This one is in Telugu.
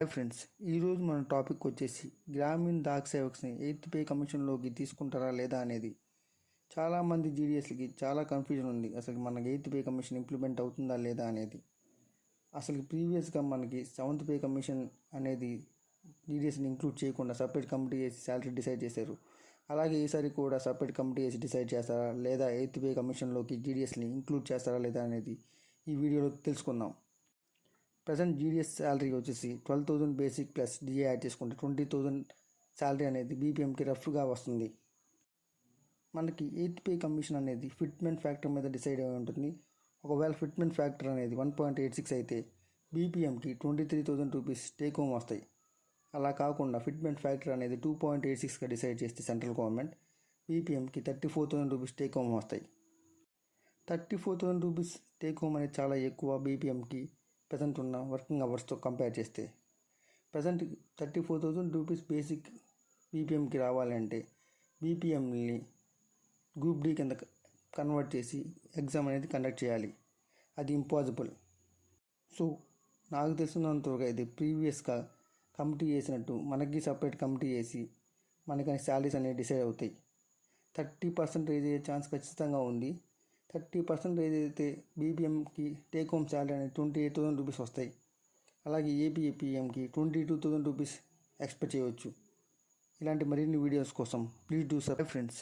హాయ్ ఫ్రెండ్స్, ఈరోజు మన టాపిక్ వచ్చేసి గ్రామీణ డాక్ సేవక్స్ని ఎయిత్ పే కమిషన్లోకి తీసుకుంటారా లేదా అనేది. చాలామంది జీడిఎస్లకి చాలా కన్ఫ్యూజన్ ఉంది. అసలు మనకి ఎయిత్ పే కమిషన్ ఇంప్లిమెంట్ అవుతుందా లేదా అనేది. అసలు ప్రీవియస్గా మనకి సెవెంత్ పే కమిషన్ అనేది జీడిఎస్ని ఇంక్లూడ్ చేయకుండా సపరేట్ కమిటీ వేసి శాలరీ డిసైడ్ చేశారు. అలాగే ఈసారి కూడా సపరేట్ కమిటీ వేసి డిసైడ్ చేస్తారా లేదా ఎయిత్ పే కమిషన్లోకి జీడిఎస్ని ఇంక్లూడ్ చేస్తారా లేదా అనేది ఈ వీడియోలో తెలుసుకుందాం. ప్రజెంట్ జీడిఎస్ శాలరీ వచ్చేసి 12,000 బేసిక్ ప్లస్ డిఏ యాడ్ చేసుకుంటే 20,000 శాలరీ అనేది బీపీఎంకి రఫ్గా వస్తుంది. మనకి ఎయిత్ పే కమిషన్ అనేది ఫిట్మెంట్ ఫ్యాక్టర్ మీద డిసైడ్ అయి ఉంటుంది. ఒకవేళ ఫిట్మెంట్ ఫ్యాక్టర్ అనేది 1.86 అయితే బీపీఎంకి 23,000 రూపీస్ టేక్ హోమ్ వస్తాయి. అలా కాకుండా ఫిట్మెంట్ ఫ్యాక్టర్ అనేది 2.86గా డిసైడ్ చేస్తే సెంట్రల్ గవర్నమెంట్ బీపీఎంకి 34,000 రూపీస్ టేక్ హోమ్ వస్తాయి. 34,000 రూపీస్ టేక్ హోమ్ అనేది చాలా ఎక్కువ బీపీఎంకి ప్రజెంట్ ఉన్న వర్కింగ్ అవర్స్తో కంపేర్ చేస్తే. ప్రజెంట్ 34,000 రూపీస్ బేసిక్ బీపీఎంకి రావాలంటే బీపీఎంని గ్రూప్ డి కింద కన్వర్ట్ చేసి ఎగ్జామ్ అనేది కండక్ట్ చేయాలి. అది ఇంపాసిబుల్. సో నాకు తెలిసినంతవరకు అయితే ప్రీవియస్గా కమిటీ చేసినట్టు మనకి సపరేట్ కమిటీ చేసి మనకి శాలరీస్ అనేవి డిసైడ్ అవుతాయి. 30% రేజ్ అయ్యే ఛాన్స్ ఖచ్చితంగా ఉంది. 30% అయితే బీపీఎంకి టేక్ హోమ్ శాలరీ అనేది 28,000 రూపీస్ వస్తాయి. అలాగే ఏపీఎంకి 22,000 రూపీస్ ఎక్స్పెక్ట్ చేయవచ్చు. ఇలాంటి మరిన్ని వీడియోస్ కోసం ప్లీజ్ డూ సబ్స్క్రైబ్ ఫ్రెండ్స్.